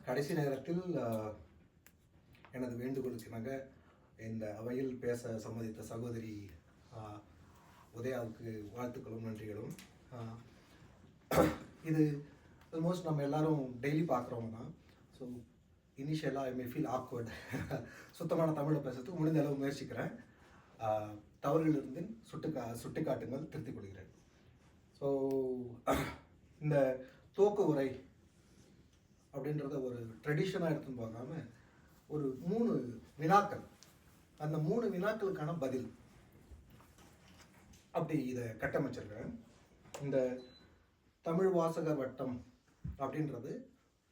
கடைசி நேரத்தில் எனது வேண்டுகோளுக்கிணங்க இந்த அவையில் பேச சம்மதித்த சகோதரி உதயாவுக்கு வாழ்த்துக்களும் நன்றிகளும். இது ஆல்மோஸ்ட் நம்ம எல்லாரும் டெய்லி பார்க்குறவங்க தான். ஸோ இனிஷியலாக ஐ மே ஃபீல் ஆக்வர்ட். சுத்தமான தமிழில் பேசுறதுக்கு முடிந்த அளவு முயற்சிக்கிறேன். தவறுகள் இருந்து சுட்டிக்காட்டுங்கள், திருத்திக் கொள்கிறேன். ஸோ இந்த துவக்க உரை அப்படின்றத ஒரு ட்ரெடிஷனாக எடுத்துன்னு பார்க்காம ஒரு 3 வினாக்கள், அந்த 3 வினாக்களுக்கான பதில் அப்படி இதை கட்டமைச்சிருக்கிறேன். இந்த தமிழ் வாசகர் வட்டம் அப்படின்றது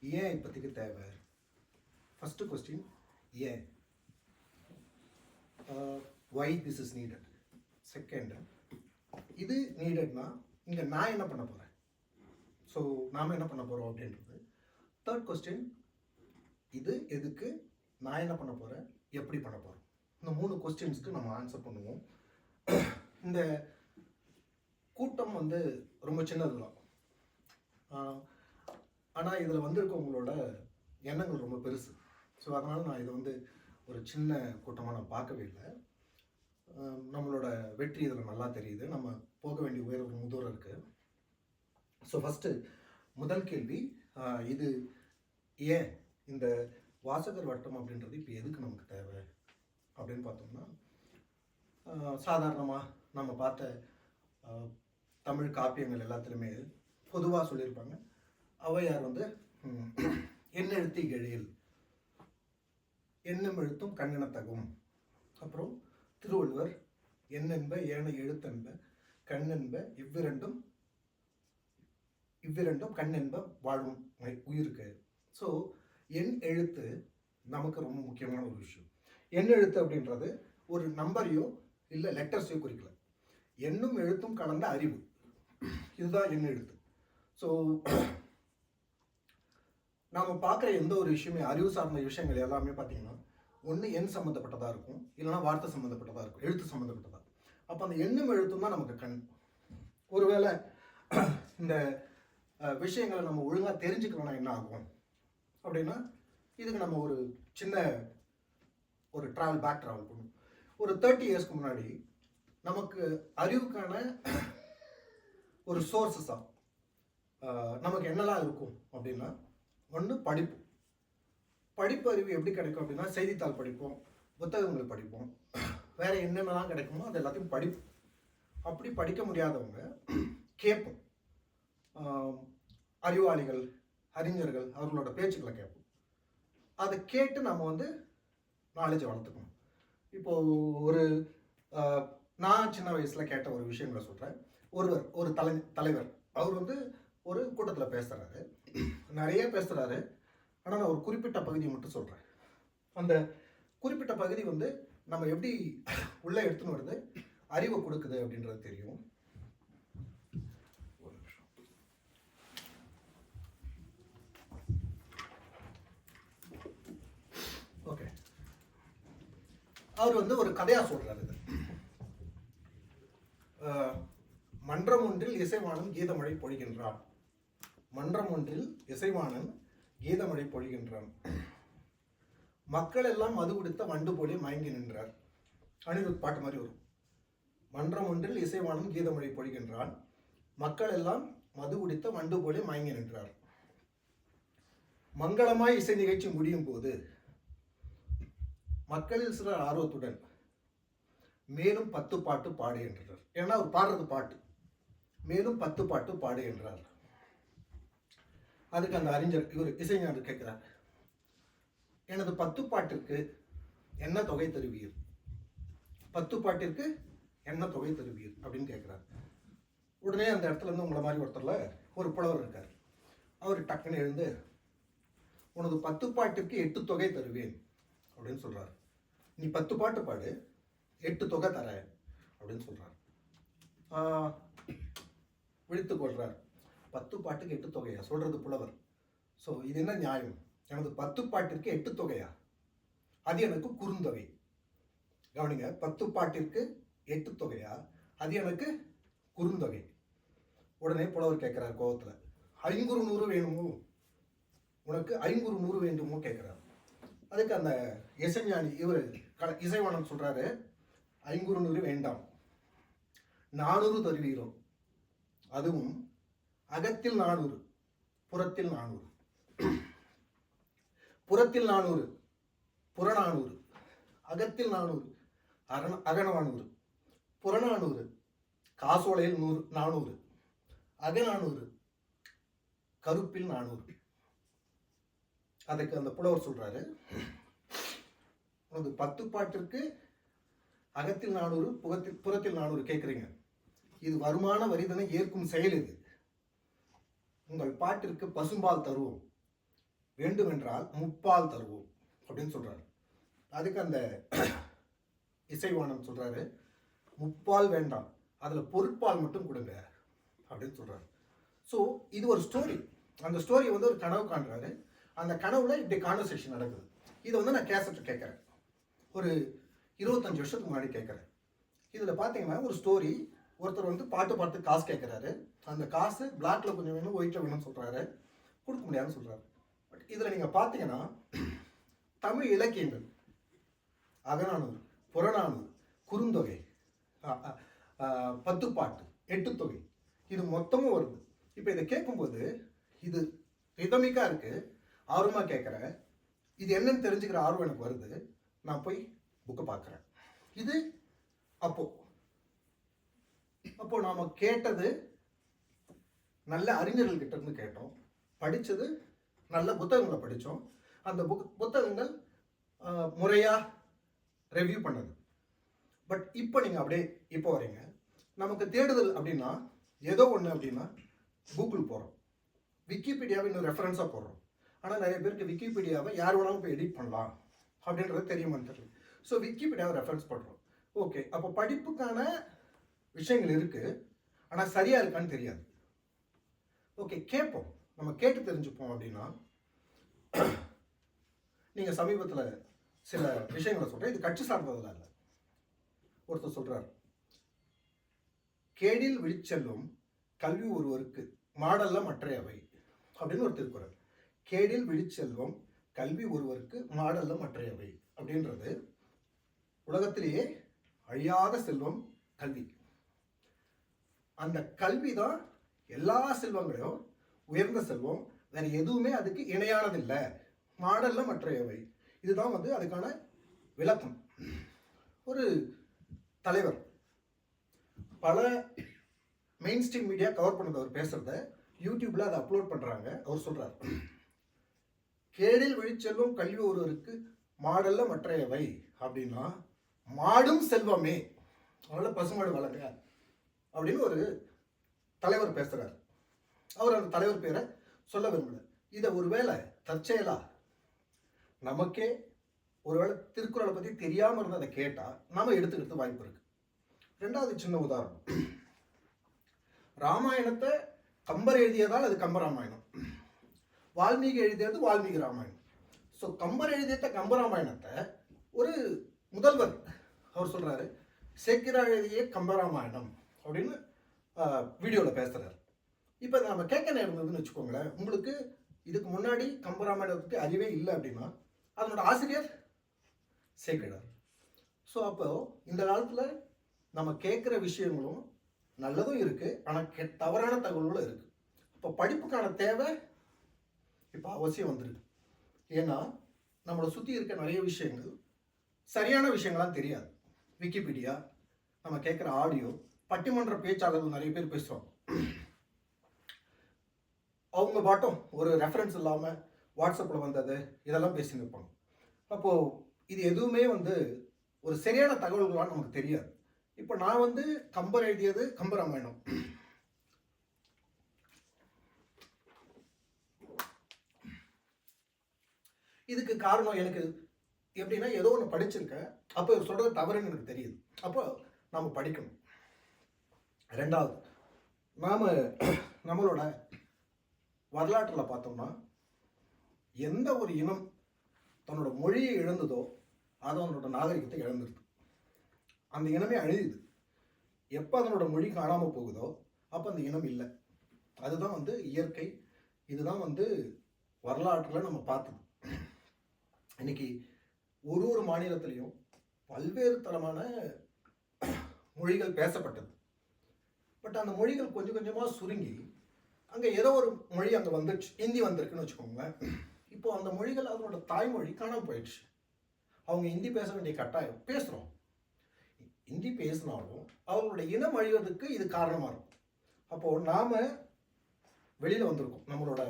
ஏன் இப்போதைக்கு தேவை? ஃபஸ்ட்டு கொஸ்டின், ஏன், why this is needed. Second, இது நீடட்னா இங்கே நான் என்ன பண்ண போகிறேன், ஸோ நாம் என்ன பண்ண போகிறோம் அப்படின்றது. தேர்ட் கொஸ்டின், இது எதுக்கு, நான் என்ன பண்ண போகிறேன், எப்படி பண்ண போகிறோம். இந்த 3 கொஸ்டின்ஸ்க்கு நம்ம ஆன்சர் பண்ணுவோம். இந்த கூட்டம் ரொம்ப சின்னது தான், ஆனால் இதில் வந்திருக்கவங்களோட எண்ணங்கள் ரொம்ப பெருசு. ஸோ அதனால் நான் இதை ஒரு சின்ன கூட்டமாக நான் பார்க்கவே இல்லை. நம்மளோட வெற்றி இதில் நல்லா தெரியுது. நம்ம போக வேண்டிய ஒரு முதூரம் இருக்குது. ஸோ ஃபஸ்ட்டு முதல் கேள்வி, இது ஏன், இந்த வாசகர் வட்டம் அப்படின்றது இப்போ எதுக்கு நமக்கு தேவை அப்படின்னு பார்த்தோம்னா, சாதாரணமாக நம்ம பார்த்த தமிழ் காப்பியங்கள் எல்லாத்துலேயுமே பொதுவாக சொல்லியிருப்பாங்க. ஔவையார் எண்ணெழுத்தி எழில், எண்ணம் எழுத்தும் கண்ணெனத்தகும். அப்புறம் திருவள்ளுவர் எண்ணென்ப ஏனை எழுத்தென்ப கண்ணென்ப இவ்விரண்டும் கண்ணென்ப வாழும் உயிருக்கு. ஸோ எண் எழுத்து நமக்கு ரொம்ப முக்கியமான ஒரு விஷயம். எண் எழுத்து அப்படின்றது ஒரு நம்பரையோ இல்லை லெட்டர்ஸையோ குறிக்கல, எண்ணும் எழுத்தும் கலந்த அறிவு, இதுதான் எண் எழுத்து. ஸோ நாம் பார்க்குற எந்த ஒரு விஷயமே, அறிவு சார்ந்த விஷயங்கள் எல்லாமே பார்த்தீங்கன்னா ஒன்று எண் சம்மந்தப்பட்டதாக இருக்கும், இல்லைனா வார்த்தை சம்மந்தப்பட்டதாக இருக்கும், எழுத்து சம்மந்தப்பட்டதாக. அப்போ அந்த எண்ணும் எழுத்தும் தான் நமக்கு கண். ஒருவேளை இந்த விஷயங்களை நம்ம ஒழுங்காக தெரிஞ்சுக்கணும்னா என்ன ஆகும் அப்படின்னா, இதுக்கு நம்ம ஒரு சின்ன பேக் ட்ராவல் பண்ணும். ஒரு 30 இயர்ஸ்க்கு முன்னாடி நமக்கு அறிவுக்கான ஒரு சோர்ஸஸாக நமக்கு என்னெல்லாம் இருக்கும் அப்படின்னா, ஒன்று படிப்பு அறிவு எப்படி கிடைக்கும் அப்படின்னா, செய்தித்தாள் படிப்போம், புத்தகங்கள் படிப்போம், வேறு என்னென்னலாம் கிடைக்குமோ அது எல்லாத்தையும் படிப்போம். அப்படி படிக்க முடியாதவங்க கேட்போம், அறிவாளிகள், அறிஞர்கள் அவர்களோட பேச்சுக்களை கேட்போம். அதை கேட்டு நம்ம நாலேஜை வளர்த்துக்கணும். இப்போது நான் சின்ன வயசில் கேட்ட ஒரு விஷயங்களை சொல்கிறேன். ஒரு தலைவர் அவர் ஒரு கூட்டத்தில் பேசுகிறாரு, நிறைய பேசுகிறாரு. ஆனால் நான் ஒரு குறிப்பிட்ட பகுதியை மட்டும் சொல்கிறேன். அந்த குறிப்பிட்ட பகுதி நம்ம எப்படி உள்ளே எடுத்துன்னு வருது, அறிவை கொடுக்குது அப்படின்றது தெரியும். ஒரு நிமிஷம். ஓகே, அவர் ஒரு கதையாக சொல்கிறாரு. மன்றம் ஒன்றில் இசைவாணன் கீதமழை பொழிகின்றான். மன்றம் ஒன்றில் இசைவாணன் கீதமழை பொழிகின்றான். மக்கள் எல்லாம் மது குடித்த வண்டு போலே மயங்கி நின்றார். அனிருத் பாட்டு மாதிரி வரும். மன்றம் ஒன்றில் இசைவாணன் கீதமழை பொழிகின்றான். மக்கள் எல்லாம் மது குடித்த வண்டு போலே மயங்கி நின்றார். மங்களமாய் இசை நிகழ்ச்சி முடியும் போது மக்களில் சிலர் ஆர்வத்துடன் மேலும் 10 பாட்டு பாடு என்றார். ஏன்னா அவர் பாடுறது பாட்டு. மேலும் 10 பாட்டு பாடு என்றார். அதுக்கு அந்த அறிஞர், இவர் இசைஞானி கேட்கிறார், எனது 10 பாட்டிற்கு என்ன தொகை தருவீர், 10 பாட்டிற்கு என்ன தொகை தருவீர் அப்படின்னு கேட்குறாரு. உடனே அந்த இடத்துல உங்களை மாதிரி ஒருத்தர்ல ஒரு புலவர் இருக்கார். அவர் டக்குன்னு எழுந்து, உனது 10 பாட்டிற்கு 8 தொகை தருவேன் அப்படின்னு சொல்றாரு. நீ 10 பாட்டு பாடு, 8 தொகை தர அப்படின்னு சொல்றாரு. விழித்து கொள்றார். 10 பாட்டுக்கு 8 தொகையா சொல்றது புலவர். ஸோ இது என்ன நியாயம்? எனது 10 பாட்டிற்கு 8 தொகையா? அது எனக்கு குறுந்தொகை. கவனிங்க, 10 பாட்டிற்கு 8 தொகையா, அது எனக்கு குறுந்தொகை. உடனே புலவர் கேட்கிறார் கோபத்தில், 500 வேணுமோ? உனக்கு 500 100 வேண்டுமோ கேட்குறாரு. அதுக்கு அந்த இசைஞானி இவர் இசைவாணன் சொல்றாரு, 500 100 வேண்டாம், 400 தருவீரோ, அதுவும் அகத்தில் 400 புறத்தில் 400. புறத்தில் 400 புற 400, அகத்தில் 400 அகன 400, புற 400 காசோலையில் 400, அக 400 கருப்பில் 400. அதுக்கு அந்த புலவர் சொல்றாரு, உனது 10 பாட்டிற்கு அகத்தில் 400 புறத்தில் 400 கேட்குறீங்க, இது வருமான வரிதனை ஏற்கும் செயல். இது உங்கள் பாட்டிற்கு பசும்பால் தருவோம், வேண்டுமென்றால் முப்பால் தருவோம் அப்படின்னு சொல்றாரு. அதுக்கு அந்த இசைவாணன் சொல்றாரு, முப்பால் வேண்டாம், அதுல பொருட்பால் மட்டும் கொடுங்க அப்படின்னு சொல்றாரு. ஸோ இது ஒரு ஸ்டோரி. அந்த ஸ்டோரி வந்து ஒரு கனவு காண்றாரு. அந்த கனவுல இப்படி கான்வர்சேஷன் நடக்குது. இதை வந்து நான் கேசட் கேட்கறேன், ஒரு 25 வருஷத்துக்கு முன்னாடி கேட்கறேன். இதுல பாத்தீங்கன்னா ஒரு ஸ்டோரி, ஒருத்தர் வந்து பாட்டு பார்த்து காசு கேட்கிறாரு. அந்த காசு பிளாக்ல கொஞ்சம் வேணும், ஒயிட்ல வேணும்னு சொல்றாரு, கொடுக்க முடியாதுன்னு சொல்றாரு. பட் இதுல நீங்க பாத்தீங்கன்னா தமிழ் இலக்கியங்கள் அகநானூறு, புறநானூறு, குறுந்தொகை, 10 பாட்டு, 8 தொகை, இது மொத்தமும் வருது. இப்போ இதை கேட்கும்போது இது ரிதமிக்கா இருக்கு, ஆர்வமா கேட்குறேன், இது என்னன்னு தெரிஞ்சுக்கிற ஆர்வம் எனக்கு வருது. நான் போய் புக்கை பார்க்குறேன். இது அப்போ நாம கேட்டது நல்ல அறிஞர்கள்கிட்ட இருந்து கேட்டோம், படித்தது நல்ல புத்தகங்களை படித்தோம். அந்த புத்தகங்கள் முறையா ரெவ்யூ பண்ணது. பட் இப்போ நீங்கள் அப்படியே இப்போ வரீங்க, நமக்கு தேடுதல் அப்படின்னா ஏதோ ஒன்று அப்படின்னா கூகுள் போகிறோம், விக்கிபீடியாவை இன்னும் ரெஃபரன்ஸாக போடுறோம். ஆனால் நிறைய பேருக்கு விக்கிபீடியாவை யார் வேணாலும் போய் எடிட் பண்ணலாம் அப்படின்றது தெரியுமான்னு தெரியல. ஸோ விக்கிபீடியாவை ரெஃபரன்ஸ் பண்ணுறோம். ஓகே, அப்போ படிப்புக்கான விஷயங்கள் இருக்குது, ஆனால் சரியாக இருக்கான்னு தெரியாது. ஓகே, கேட்போம், நம்ம கேட்டு தெரிஞ்சுப்போம். அப்படின்னா நீங்கள் சமீபத்தில் சில விஷயங்களை சொல்கிறேன், இது கட்சி சார்ந்ததெல்லாம் இல்லை. ஒருத்தர் சொல்கிறார், கேடில் விழிச்செல்லும் கல்வி ஒருவருக்கு மாடல்ல மற்றையவை அப்படின்னு ஒரு திருக்குறள். கேடில் விழிச்செல்வம் கல்வி ஒருவருக்கு மாடல்ல மற்றையவை அப்படின்றது உலகத்திலேயே அழியாத செல்வம் கல்வி. அந்த கல்வி தான் எல்லா செல்வங்களையும் உயர்ந்த செல்வம், வேற எதுவுமே அதுக்கு இணையானது இல்லை, மாடல்ல மற்றையவை. இதுதான் வந்து அதுக்கான விளக்கம். ஒரு தலைவர் பல மெயின் ஸ்ட்ரீம் மீடியா கவர் பண்ணது, அவர் பேசுறத யூடியூப்ல அதை அப்லோட் பண்றாங்க. அவர் சொல்றாரு, கேடில் விழிச்செல்வம் கல்வி ஒருவருக்கு மாடல்ல மற்றையவை அப்படின்னா மாடும் செல்வமே, அதனால பசுமாடு வளங்க அப்படின்னு ஒரு தலைவர் பேசுறாரு. அவர் அந்த தலைவர் பேரை சொல்ல விரும்பல. இதை ஒருவேளை தற்செயலா நமக்கே ஒருவேளை திருக்குறளை பத்தி தெரியாம இருந்த அதை கேட்டா நாம எடுத்துக்கிறது வாய்ப்பு இருக்கு. ரெண்டாவது சின்ன உதாரணம், ராமாயணத்தை கம்பர் எழுதியதால் அது கம்பராமாயணம், வால்மீகி எழுதியது வால்மீகி ராமாயணம். ஸோ கம்பர் எழுதிய கம்பராமாயணத்தை ஒரு முதல்வர் அவர் சொல்றாரு, சேக்கிரார் எழுதிய கம்பராமாயணம் அப்படின்னு வீடியோவில் பேசுறாரு. இப்போ நம்ம கேட்க நேர்ந்ததுன்னு வச்சுக்கோங்களேன், உங்களுக்கு இதுக்கு முன்னாடி கம்பராமாயணத்துக்கு அறிவே இல்லை அப்படின்னா அதனோட ஆசிரியர் சேக்கிரார். ஸோ அப்போ இந்த காலத்தில் நம்ம கேட்குற விஷயங்களும் நல்லதும் இருக்கு, ஆனால் தவறான தகவல்களும் இருக்கு. இப்போ படிப்புக்கான தேவை இப்போ அவசியம் வந்துருக்கு. ஏன்னா நம்மளை சுற்றி இருக்க நிறைய விஷயங்கள் சரியான விஷயங்களாம் தெரியாது. விக்கிபீடியா, நம்ம கேட்குற ஆடியோ, பட்டிமன்ற பேச்சாளர்கள் நிறைய பேர் பேசுவாங்க, அவங்க பாட்டும் ஒரு ரெஃபரன்ஸ் இல்லாமல் வாட்ஸ்அப்பில் வந்தது இதெல்லாம் பேசின்னு இருப்பாங்க. அப்போது இது எதுவுமே வந்து ஒரு சரியான தகவல்களான்னு நமக்கு தெரியாது. இப்போ நான் வந்து கம்பர் எழுதியது கம்பராமாயணம், இதுக்கு காரணம் எனக்கு எப்படின்னா ஏதோ ஒன்று படிச்சிருக்கேன், அப்போ சொல்றது தவறுன்னு எனக்கு தெரியுது, அப்போ நாம் படிக்கணும். ரெண்டாவது, நாம் நம்மளோட வரலாற்றில் பார்த்தோம்னா எந்த ஒரு இனம் தன்னோட மொழியை இழந்ததோ அது அதனோட நாகரிகத்தை இழந்துருது, அந்த இனமே அழியுது. எப்போ அதனோட மொழி காணாமல் போகுதோ அப்போ அந்த இனம் இல்லை. அதுதான் வந்து இயற்கை, இதுதான் வந்து வரலாற்றில் நம்ம பார்த்தது. இன்னைக்கு ஒரு மாநிலத்திலையும் பல்வேறு தரமான மொழிகள் பேசப்பட்டது. பட் அந்த மொழிகள் கொஞ்சம் கொஞ்சமாக சுருங்கி அங்கே ஏதோ ஒரு மொழி அங்கே வந்துடுச்சு, ஹிந்தி வந்திருக்குன்னு வச்சுக்கோங்களேன். இப்போ அந்த மொழிகள் அதனோட தாய்மொழி காணாமல் போயிடுச்சு. அவங்க ஹிந்தி பேச வேண்டிய கட்டாயம் பேசுகிறோம். ஹிந்தி பேசினாலும் அவங்களுடைய இனம் அழிவதற்கு இது காரணமாக இருக்கும். அப்போது நாம் வெளியில் வந்திருக்கோம், நம்மளோட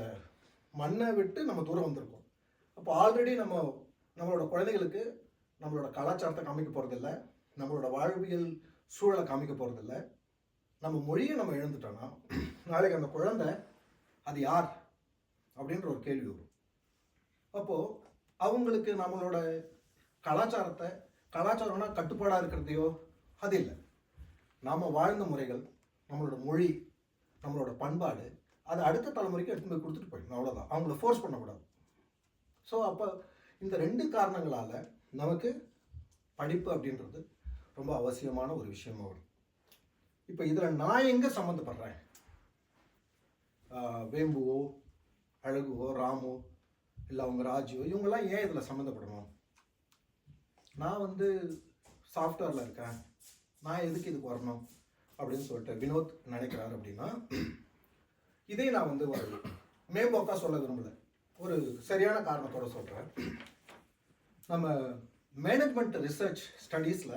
மண்ணை விட்டு நம்ம தூரம் வந்திருக்கோம். அப்போ ஆல்ரெடி நம்மளோட குழந்தைகளுக்கு நம்மளோட கலாச்சாரத்தை காமிக்க போகிறதில்ல, நம்மளோட வாழ்வியல் சூழலை காமிக்க போகிறதில்ல. நம்ம மொழியை நம்ம எழுந்துட்டோன்னா நாளைக்கு அந்த குழந்தை அது யார் அப்படின்ற ஒரு கேள்வி வரும். அப்போது அவங்களுக்கு நம்மளோட கலாச்சாரம்னா கட்டுப்பாடாக இருக்கிறதையோ அது இல்லை. நாம் வாழ்ந்த முறைகள், நம்மளோட மொழி, நம்மளோட பண்பாடு அதை அடுத்த தலைமுறைக்கு எடுத்து போய் கொடுத்துட்டு போயிடணும், அவ்வளோதான். அவங்கள ஃபோர்ஸ் பண்ணக்கூடாது. ஸோ அப்போ இந்த 2 காரணங்களால் நமக்கு படிப்பு அப்படின்றது ரொம்ப அவசியமான ஒரு விஷயமா வரும். இப்போ இதில் நான் எங்கே சம்மந்தப்படுறேன்? வேம்புவோ, அழகுவோ, ராமோ, இல்லை அவங்க ராஜியோ, இவங்கெல்லாம் ஏன் இதில் சம்மந்தப்படணும்? நான் சாஃப்ட்வேரில் இருக்கேன், நான் எதுக்கு இதுக்கு வரணும் அப்படின்னு சொல்லிட்டு வினோத் நினைக்கிறார் அப்படின்னா, இதை நான் ஒரு மேம்போக்காக சொல்ல விரும்பலை, ஒரு சரியான காரணத்தோடு சொல்கிறேன். நம்ம மேனேஜ்மெண்ட் ரிசர்ச் ஸ்டடீஸில்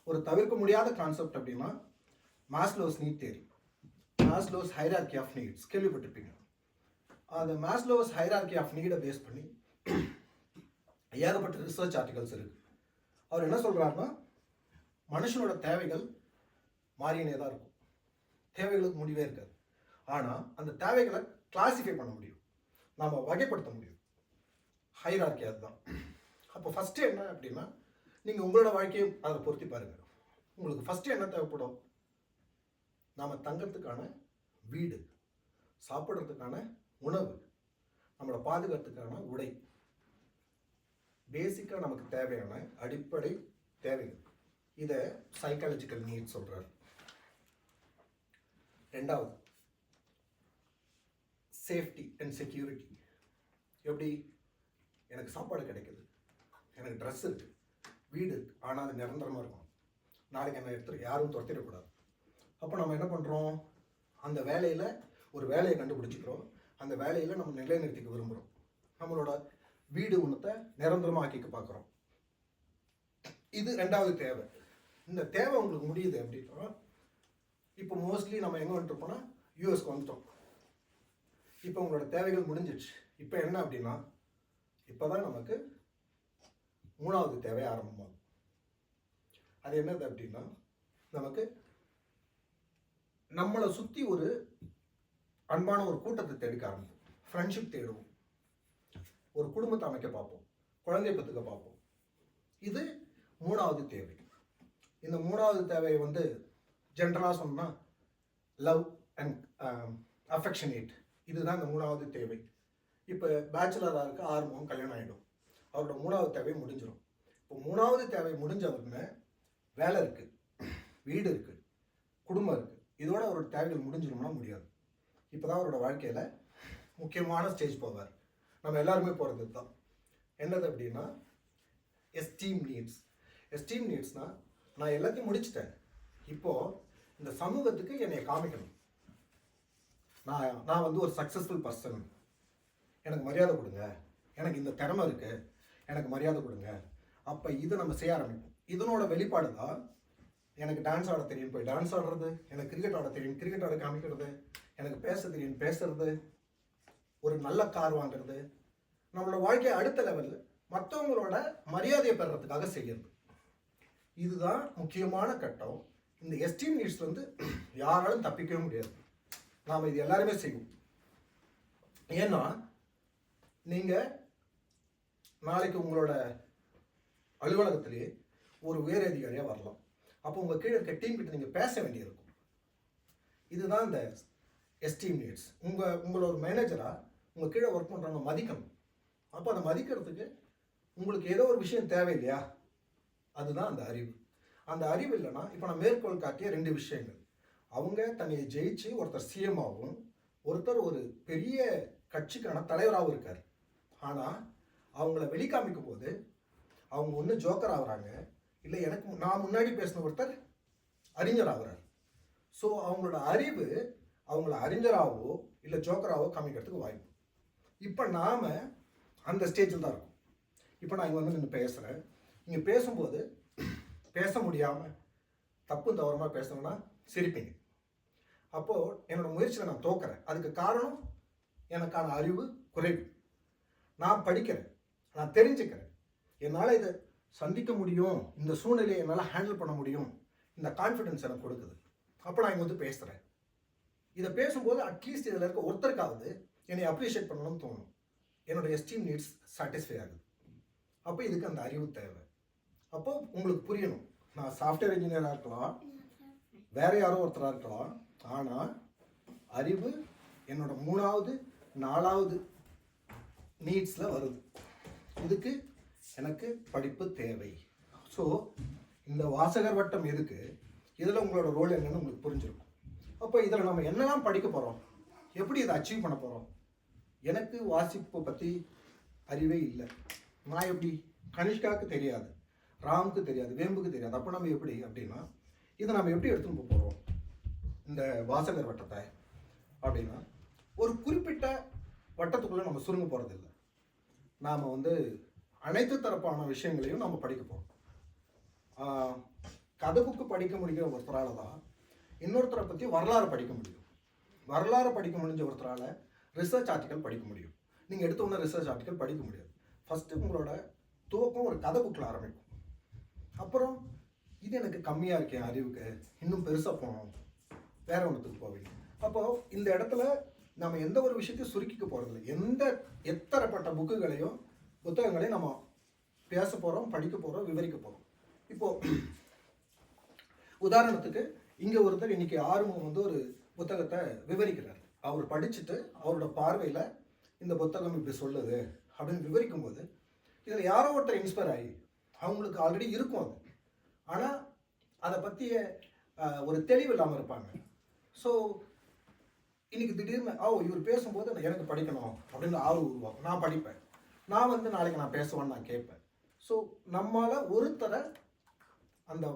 ஒரு தவிர்க்க முடியாத கான்செப்ட் அப்படின்னா Maslow's need theory, Maslow's hierarchy of needs கேள்விப்பட்டிருப்பீங்க. அந்த மாஸ்லோஸ் ஹைரார்கி ஆஃப் நீடை பேஸ் பண்ணி ஏகப்பட்ட ரிசர்ச் ஆர்டிகல்ஸ் இருக்குது. அவர் என்ன சொல்கிறாருன்னா, மனுஷனோட தேவைகள் மாறினே தான் இருக்கும், தேவைகளுக்கு முடிவே இருக்காது. ஆனால் அந்த தேவைகளை கிளாசிஃபை பண்ண முடியும், நாம் வகைப்படுத்த முடியும். ஹைரார்கி அதுதான். அப்போ ஃபஸ்ட்டு என்ன அப்படின்னா, நீங்கள் உங்களோட வாழ்க்கையை அதை பொருத்தி பாருங்கள். உங்களுக்கு ஃபஸ்ட்டு என்ன தேவைப்படும்? நாம் தங்கறதுக்கான வீடு, சாப்பிட்றதுக்கான உணவு, நம்மளை பாதுகாத்துக்கான உடை, பேசிக்காக நமக்கு தேவையான அடிப்படை தேவைகள். இதை சைக்காலஜிக்கல் நீட்ஸ் சொல்கிறார். 2வது சேஃப்டி அண்ட் செக்யூரிட்டி. எப்படி? எனக்கு சாப்பாடு கிடைக்குது, எனக்கு ட்ரெஸ் இருக்குது, வீடு இருக்குது, ஆனால் அது நிரந்தரமாக இருக்கும், நாளைக்கு என்னை எடுத்துகிட்டு யாரும் துரத்திடக்கூடாது. அப்போ நம்ம என்ன பண்ணுறோம்? அந்த வேலையில் ஒரு வேலையை கண்டுபிடிச்சிக்கிறோம், அந்த வேலையில் நம்ம நிலைநிறுத்திக்க விரும்புகிறோம், நம்மளோட வீடு ஒன்றத்தை நிரந்தரமாக ஆக்கிக்க பார்க்குறோம். இது 2வது தேவை. இந்த தேவை உங்களுக்கு முடியுது அப்படின்னா, இப்போ மோஸ்ட்லி நம்ம எங்கே வந்துட்டுருப்போம்னா யூஎஸ்க்கு வந்துட்டோம். இப்போ உங்களோட தேவைகள் முடிஞ்சிடுச்சு. இப்போ என்ன அப்படின்னா, இப்போ தான் நமக்கு 3வது தேவை ஆரம்பமாகும். அது என்னது அப்படின்னா, நமக்கு நம்மளை சுற்றி ஒரு அன்பான ஒரு கூட்டத்தை தேடிக்க ஆரம்பிப்போம், ஃப்ரெண்ட்ஷிப் தேடுவோம், ஒரு குடும்பத்தை அமைக்க பார்ப்போம், குழந்தை பெற்றுக்க பார்ப்போம். இது 3வது தேவை. இந்த 3வது தேவையை ஜென்ரலாக சொன்னால் லவ் அண்ட் அஃபெக்ஷனேட், இதுதான் இந்த 3வது தேவை. இப்போ பேச்சுலராக இருக்க 6 மாதம் கல்யாணம் ஆகிடும், அவரோட 3வது தேவை முடிஞ்சிடும். இப்போ 3வது தேவை முடிஞ்சவருன்னு வேலை இருக்குது, வீடு இருக்குது, குடும்பம் இருக்குது, இதோட அவரோட தேவைகள் முடிஞ்சிடும்னா முடியாது. இப்போ தான் அவரோட வாழ்க்கையில் முக்கியமான ஸ்டேஜ் போவார். நம்ம எல்லாருமே போகிறது தான். என்னது அப்படின்னா எஸ்டீம் நீட்ஸ். எஸ்டீம் நீட்ஸ்னால், நான் எல்லாத்தையும் முடிச்சிட்டேன், இப்போது இந்த சமூகத்துக்கு என்னை காமிக்கணும், நான் ஒரு சக்ஸஸ்ஃபுல் பர்சன், எனக்கு மரியாதை கொடுங்க, எனக்கு இந்த திறமை இருக்குது, எனக்கு மரியாதை கொடுங்க. அப்போ இதை நம்ம செய்ய ஆரம்பிப்போம். இதனோட வெளிப்பாடு தான் எனக்கு டான்ஸ் ஆட தெரியும் போய் டான்ஸ் ஆடுறது, எனக்கு கிரிக்கெட் ஆட தெரியும் கிரிக்கெட் ஆட காமிக்கிறது, எனக்கு பேச தெரியும் பேசுறது, ஒரு நல்ல கார் வாங்குறது, நம்மளோட வாழ்க்கையை அடுத்த லெவலில் மற்றவங்களோட மரியாதையை பெறுறதுக்காக செய்கிறது. இதுதான் முக்கியமான கட்டம். இந்த எஸ்டீம் நீட்ஸ் யாராலும் தப்பிக்கவே முடியாது. நாம் இது எல்லாருமே செய்வோம். ஏன்னா நீங்கள் நாளைக்கு உங்களோட அலுவலகத்திலேயே ஒரு உயர் அதிகாரியாக வரலாம். அப்போ உங்கள் கீழே இருக்க டீம் கிட்ட நீங்கள் பேச வேண்டியிருக்கும். இதுதான் இந்த எஸ்டீம் நீட்ஸ். உங்களோட ஒரு மேனேஜராக உங்கள் கீழே ஒர்க் பண்ணுறவங்க மதிக்கணும். அப்போ அதை மதிக்கிறதுக்கு உங்களுக்கு ஏதோ ஒரு விஷயம் தேவை இல்லையா? அதுதான் அந்த அறிவு. அந்த அறிவு இல்லைன்னா, இப்போ நான் மேற்கோள் காட்டிய 2 விஷயங்கள், அவங்க தன்னை ஜெயிச்சு ஒருத்தர் சிஎம் ஆகும், ஒருத்தர் ஒரு பெரிய கட்சிக்கான தலைவராகவும் இருக்கார். ஆனால் அவங்கள வெளிக்காமிக்கும் போது அவங்க ஒன்று ஜோக்கர் ஆகுறாங்க, இல்லை எனக்கு நான் முன்னாடி பேசின ஒருத்தர் அறிஞர் ஆகுறார். ஸோ அவங்களோட அறிவு அவங்கள அறிஞராகவோ இல்லை ஜோக்கராகவோ காமிக்கிறதுக்கு வாய்ப்பு. இப்போ நாம் அந்த ஸ்டேஜில் தான் இருக்கும். இப்போ நான் இங்கே வந்து நின்று பேசுகிறேன். இங்கே பேசும்போது பேச முடியாமல் தப்பு தவறமாக பேசணும்னா சிரிப்பீங்க. அப்போது என்னோடய முயற்சியில் நான் தோக்குறேன். அதுக்கு காரணம் எனக்கான அறிவு குறைவு. நான் படிக்கிறேன், நான் தெரிஞ்சுக்கிறேன், என்னால் இதை சந்திக்க முடியும், இந்த சூழ்நிலையை என்னால் ஹேண்டில் பண்ண முடியும், இந்த கான்ஃபிடென்ஸ் எனக்கு கொடுக்குது. அப்போ நான் இங்கே வந்து பேசுகிறேன். இதை பேசும்போது அட்லீஸ்ட் இதில் இருக்க ஒருத்தருக்காவது என்னை அப்ரிஷியேட் பண்ணணும்னு தோணும். என்னோட எஸ்டீம் நீட்ஸ் சாட்டிஸ்ஃபை ஆகுது. அப்போ இதுக்கு அந்த அறிவு தேவை. அப்போ உங்களுக்கு புரியணும், நான் சாஃப்ட்வேர் இன்ஜினியராக இருக்கலாம், வேற யாரோ ஒருத்தராக இருக்கலாம், ஆனால் அறிவு என்னோட 3வது 4வது நீட்ஸில் வருது. இதுக்கு எனக்கு படிப்பு தேவை. ஸோ இந்த வாசகர் வட்டம் எதுக்கு, இதில் உங்களோட ரோல் என்னன்னு உங்களுக்கு புரிஞ்சிருக்கும். அப்போ இதில் நம்ம என்னெல்லாம் படிக்க போகிறோம், எப்படி இதை அச்சீவ் பண்ண போகிறோம். எனக்கு வாசிப்பை பற்றி அறிவே இல்லை. நான் எப்படி, கனிஷ்காவுக்கு தெரியாது, ராமுக்கு தெரியாது, வேம்புக்கு தெரியாது. அப்போ நம்ம எப்படி அப்படின்னா, இதை நம்ம எப்படி எடுத்துன்னு போகிறோம் இந்த வாசகர் வட்டத்தை அப்படின்னா, ஒரு குறிப்பிட்ட வட்டத்துக்குள்ளே நம்ம சுருங்க போகிறதில்லை. நாம் வந்து அனைத்து தரப்பான விஷயங்களையும் நம்ம படிக்க போகிறோம். கதை புக்கு படிக்க முடிகிற ஒருத்தரால் தான் இன்னொருத்தரை பற்றி வரலாறு படிக்க முடியும். வரலாறு படிக்க முடிஞ்ச ஒருத்தரால் ரிசர்ச் ஆர்டிக்கல் படிக்க முடியும். நீங்கள் எடுத்த உடனே ரிசர்ச் ஆர்டிக்கல் படிக்க முடியாது. ஃபஸ்ட்டு உங்களோட துவக்கம் ஒரு கதை புக்கில் ஆரம்பிக்கும். அப்புறம் இது எனக்கு கம்மியாக இருக்கேன் அறிவுக்கு, இன்னும் பெருசாக போகணும், வேற ஒன்றுத்துக்கு போவீங்க. அப்போது இந்த இடத்துல நம்ம எந்த ஒரு விஷயத்தையும் சுருக்கிக்க போகிறதில்ல. எத்தனைப்பட்ட புக்குகளையும் புத்தகங்களையும் நம்ம பேச போகிறோம், படிக்க போகிறோம், விவரிக்க போகிறோம். இப்போது உதாரணத்துக்கு இங்கே ஒருத்தர் இன்னைக்கு ஆறுமுகம் வந்து ஒரு புத்தகத்தை விவரிக்கிறார். அவர் படிச்சுட்டு அவரோட பார்வையில் இந்த புத்தகம் இப்படி சொல்லுது அப்படின்னு விவரிக்கும் போது இதில் யாரோ ஒருத்தர் இன்ஸ்பயர் ஆகி அவங்களுக்கு ஆல்ரெடி இருக்கும் அது, ஆனால் அதை பற்றிய ஒரு தெளிவு இல்லாமல் இருப்பாங்க. ஸோ இன்னைக்கு திடீர்னு இவர் பேசும்போது எனக்கு படிக்கணும் அப்படின்னு ஆர்வம் உருவாகும். நான் படிப்பேன், நான் வந்து நாளைக்கு நான் பேசுவேன்னு நான் கேட்பேன். ஸோ நம்மளால் ஒருத்தரை அந்த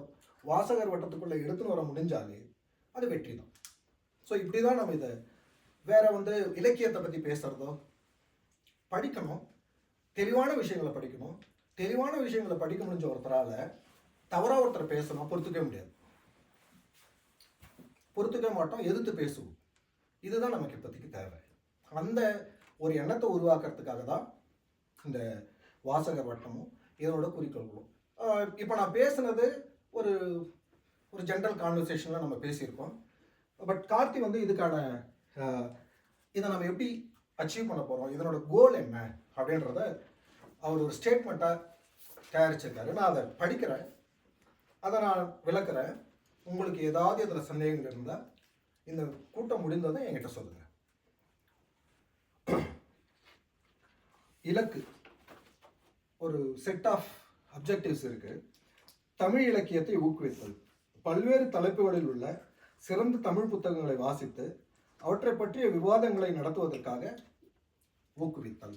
வாசகர் வட்டத்துக்குள்ளே எடுத்துன்னு வர முடிஞ்சாலே அது வெற்றி தான். ஸோ இப்படி தான் நம்ம இதை வேற வந்து இலக்கியத்தை பற்றி பேசுகிறதோ, படிக்கணும், தெளிவான விஷயங்களை படிக்கணும். தெளிவான விஷயங்களை படிக்க முடிஞ்ச ஒருத்தரால் தவறாக ஒருத்தர் பேசணும் பொறுத்துக்கவே முடியாது, பொறுத்துக்க மாட்டோம், எதிர்த்து பேசுவோம். இதுதான் நமக்கு இப்போதைக்கு தேவை. அந்த ஒரு எண்ணத்தை உருவாக்குறதுக்காக தான் இந்த வாசகர் வட்டமும் இதனோட குறிக்கோள்களும். இப்போ நான் பேசுனது ஒரு ஒரு ஜென்ரல் கான்வர்சேஷனில் நம்ம பேசியிருக்கோம். பட் கார்த்தி வந்து இதுக்கான இதை நம்ம எப்படி அச்சீவ் பண்ண போகிறோம், இதனோட கோல் என்ன அப்படின்றத அவர் ஒரு ஸ்டேட்மெண்ட்டாக தயாரிச்சிருக்காரு. நான் அதை படிக்கிறேன், அதை நான் விளக்குறேன். உங்களுக்கு ஏதாவது இதில் சந்தேகங்கள் இருந்தால் இந்த கூட்டம் முடிந்ததை என்கிட்ட சொல்லுங்கள். இலக்கு ஒரு செட் ஆஃப் அப்ஜெக்டிவ்ஸ் இருக்குது. தமிழ் இலக்கியத்தை ஊக்குவித்தல், பல்வேறு தலைப்புகளில் உள்ள சிறந்த தமிழ் புத்தகங்களை வாசித்து அவற்றை பற்றிய விவாதங்களை நடத்துவதற்காக ஊக்குவித்தல்.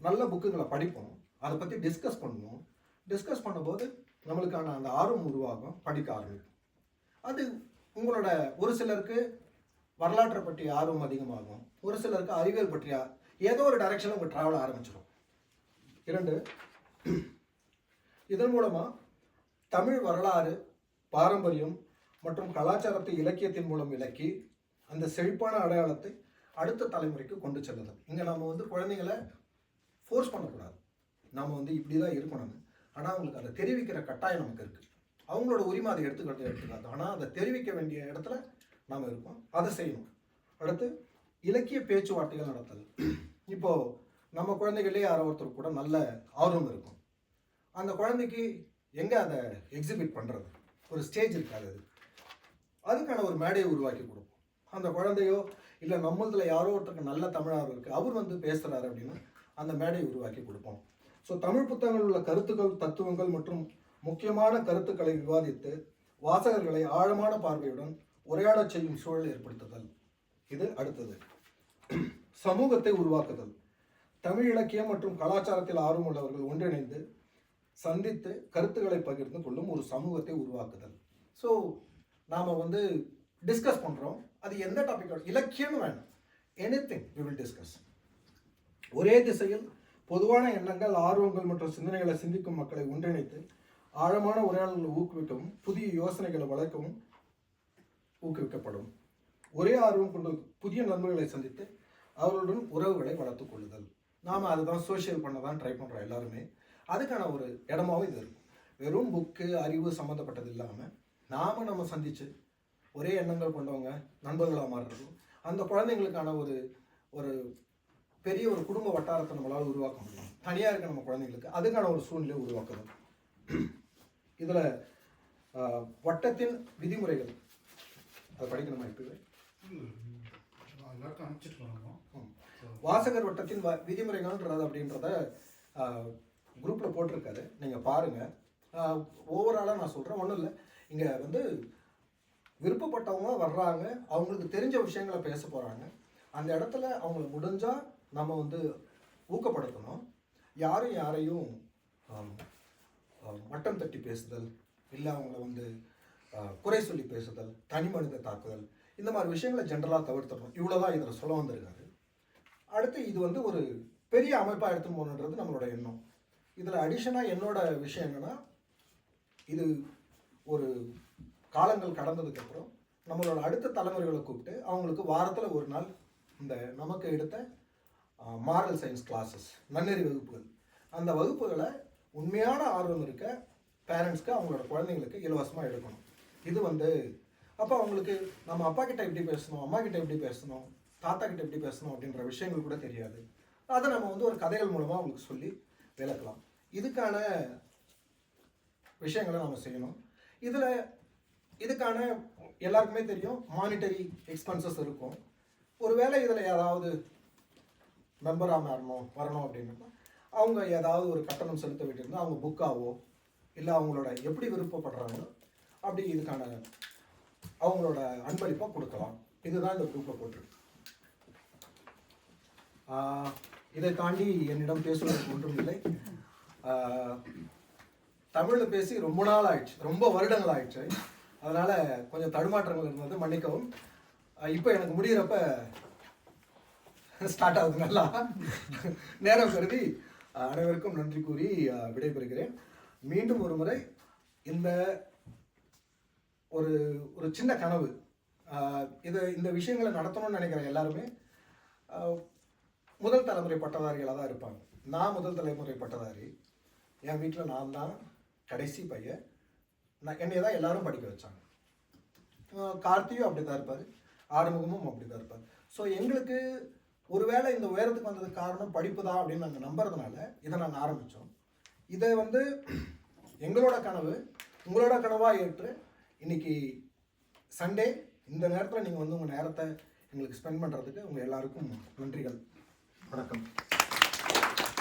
நல்ல புக்குகளை படிப்போம், அதை பற்றி டிஸ்கஸ் பண்ணுவோம். டிஸ்கஸ் பண்ணும்போது நம்மளுக்கான அந்த ஆர்வம் உருவாகும், படிக்க ஆரம்பிக்கும். அது உங்களோட ஒரு சிலருக்கு வரலாற்றை பற்றிய ஆர்வம் அதிகமாகும், ஒரு சிலருக்கு அறிவியல் பற்றிய ஏதோ ஒரு டைரக்ஷனில் உங்கள் ட்ராவல் ஆரம்பிச்சிடும். 2, இதன் மூலமாக தமிழ் வரலாறு, பாரம்பரியம் மற்றும் கலாச்சாரத்தை இலக்கியத்தின் மூலம் விளக்கி அந்த செழிப்பான அடையாளத்தை அடுத்த தலைமுறைக்கு கொண்டு செல்லுதல். இங்கே நம்ம வந்து குழந்தைங்களை ஃபோர்ஸ் பண்ணக்கூடாது, நம்ம வந்து இப்படி தான் இருக்கணும்னு. ஆனால் அவங்களுக்கு அதை தெரிவிக்கிற கட்டாயம் நமக்கு இருக்குது. அவங்களோட உரிமை அதை எடுத்துக்காது, ஆனால் அதை தெரிவிக்க வேண்டிய இடத்துல நாம் இருக்கோம், அதை செய்யணும். அடுத்து இலக்கிய பேச்சுவார்த்தைகள் நடத்தல். இப்போது நம்ம குழந்தைகளே யாரோ ஒருத்தர் கூட நல்ல ஆர்வம் இருக்கும், அந்த குழந்தைக்கு எங்கே அதை எக்ஸிபிட் பண்ணுறது, ஒரு ஸ்டேஜ் இருக்காது. அதுக்கான ஒரு மேடையை உருவாக்கி கொடுப்போம். அந்த குழந்தையோ இல்லை நம்மளதில் யாரோ ஒருத்தருக்கு நல்ல தமிழார்வம் இருக்குது, அவர் வந்து பேசுகிறாரு அப்படின்னா அந்த மேடையை உருவாக்கி கொடுப்போம். ஸோ தமிழ் புத்தகங்கள் உள்ள கருத்துக்கள், தத்துவங்கள் மற்றும் முக்கியமான கருத்துக்களை விவாதித்து வாசகர்களை ஆழமான பார்வையுடன் உரையாடச் செய்யும் சூழலை ஏற்படுத்துதல். இது அடுத்தது. சமூகத்தை உருவாக்குதல். தமிழ் இலக்கியம் மற்றும் கலாச்சாரத்தில் ஆர்வமுள்ளவர்கள் ஒன்றிணைந்து சந்தித்து கருத்துக்களை பகிர்ந்து கொள்ளும் ஒரு சமூகத்தை உருவாக்குதல். ஸோ நாம் வந்து டிஸ்கஸ் பண்ணுறோம். அது எந்த டாபிக், இலக்கியம்னு வேணும், எனிதிங் we will discuss. ஒரே திசையில் பொதுவான எண்ணங்கள், ஆர்வங்கள் மற்றும் சிந்தனைகளை சிந்திக்கும் மக்களை ஒன்றிணைத்து ஆழமான உரையாடல்களை ஊக்குவிக்கவும் புதிய யோசனைகளை வளர்க்கவும் ஊக்குவிக்கப்படும். ஒரே ஆர்வம் கொண்ட புதிய நண்பர்களை சந்தித்து அவர்களுடன் உறவுகளை வளர்த்துக் கொள்ளுதல். நாம் அதுதான் சோஷியல் பண்ண தான் ட்ரை பண்ணுறோம் எல்லாருமே. அதுக்கான ஒரு இடமாவும் இது இருக்கும். வெறும் புக்கு அறிவு சம்மந்தப்பட்டது இல்லாமல் நம்ம சந்தித்து ஒரே எண்ணங்கள் கொண்டவங்க நண்பர்களாக மாறுறதும், அந்த குழந்தைங்களுக்கான ஒரு ஒரு பெரிய ஒரு குடும்ப வட்டாரத்தை நம்மளால் உருவாக்க முடியும். தனியாக இருக்க நம்ம குழந்தைங்களுக்கு அதுக்கான ஒரு சூழ்நிலையை உருவாக்கணும். இதில் வட்டத்தின் விதிமுறைகள் அதை படிக்கணுமா? இருக்குது வாசகர் வட்டத்தின் விதிமுறைகள்ன்றது அப்படின்றத குரூப்பில் போட்டிருக்காரு, நீங்கள் பாருங்கள். ஓவராலாக நான் சொல்கிறேன், ஒன்றும் இல்லை. இங்கே வந்து விருப்பப்பட்டவங்க வர்றாங்க, அவங்களுக்கு தெரிஞ்ச விஷயங்களை பேச போகிறாங்க. அந்த இடத்துல அவங்கள முடிஞ்சால் நம்ம வந்து ஊக்கப்படுத்தணும். யாரையும் மட்டம் தட்டி பேசுதல், இல்லை அவங்கள வந்து குறை சொல்லி பேசுதல், தனி மனித தாக்குதல், இந்த மாதிரி விஷயங்களை ஜென்ரலாக தவிர்த்துடணும். இவ்வளோதான் இதில் சொல்ல வந்திருக்காரு. அடுத்து இது வந்து ஒரு பெரிய அமைப்பாக எடுத்துன்னு போகணுன்றது நம்மளோட எண்ணம். இதில் அடிஷனாக என்னோட விஷயம் என்னென்னா, இது ஒரு காலங்கள் கடந்ததுக்கப்புறம் நம்மளோட அடுத்த தலைமுறைகளை கூப்பிட்டு அவங்களுக்கு வாரத்தில் ஒரு நாள் இந்த நமக்கு எடுத்த மாரல் சயின்ஸ் கிளாஸஸ், நன்னெறி வகுப்புகள், அந்த வகுப்புகளை உண்மையான ஆர்வம் இருக்க பேரண்ட்ஸ்க்கு அவங்களோட குழந்தைங்களுக்கு இலவசமாக எடுக்கணும். இது வந்து அப்போ அவங்களுக்கு நம்ம அப்பா கிட்ட எப்படி பேசணும், அம்மா கிட்ட எப்படி பேசணும், தாத்தா கிட்ட எப்படி பேசணும் அப்படின்ற விஷயங்கள் கூட தெரியாது. அதை நம்ம வந்து ஒரு கதைகள் மூலமாக அவங்களுக்கு சொல்லி விளக்கலாம். இதுக்கான விஷயங்களை நம்ம செய்யணும். இதுக்கான எல்லாருக்குமே தெரியும் மானிட்டரி எக்ஸ்பென்சஸ் இருக்கும். ஒருவேளை இதில் ஏதாவது மெம்பராக வரணும் அப்படின்னா அவங்க ஏதாவது ஒரு கட்டணம் செலுத்த வேண்டியிருந்தால் அவங்க புக்காவோ இல்லை அவங்களோட எப்படி விருப்பப்படுறாங்களோ அப்படி இதுக்கான அவங்களோட அன்பளிப்பாக கொடுக்கலாம். இதுதான் இந்த குரூப்பில் போட்டிருக்கு. இதை தாண்டி என்னிடம் பேசுவதற்கு ஒன்றும் இல்லை. தமிழில் பேசி ரொம்ப நாள் ஆயிடுச்சு, ரொம்ப வருடங்கள் ஆயிடுச்சு. அதனால் கொஞ்சம் தடுமாற்றங்கள் இருந்தது, மன்னிக்கவும். இப்போ எனக்கு முடிகிறப்ப ஸ்டார்ட் ஆகுது நல்லா. நேரம் கருதி அனைவருக்கும் நன்றி கூறி விடைபெறுகிறேன். மீண்டும் ஒரு முறை இந்த ஒரு சின்ன கனவு, இந்த விஷயங்களை நடத்தணும்னு நினைக்கிற எல்லாருமே முதல் தலைமுறை பட்டதாரிகளாக தான் இருப்பாங்க. நான் முதல் தலைமுறை பட்டதாரி. என் வீட்டில் நான் தான் கடைசி பையன். என்னை தான் எல்லாரும் படிக்க வச்சாங்க. கார்த்தியும் அப்படி தான் இருப்பார், ஆறுமுகமும் அப்படி தான் இருப்பார். ஸோ எங்களுக்கு ஒருவேளை இந்த உயரத்துக்கு வந்ததுக்கு காரணம் படிப்பு தான் அப்படின்னு நாங்கள் நம்புறதுனால இதை நாங்கள் ஆரம்பித்தோம். இதை வந்து எங்களோட கனவு உங்களோட கனவாக ஏற்று இன்னைக்கு சண்டே இந்த நேரத்தில் நீங்கள் வந்து உங்கள் நேரத்தை எங்களுக்கு ஸ்பெண்ட் பண்ணுறதுக்கு உங்கள் எல்லாருக்கும் நன்றிகள். வணக்கம்.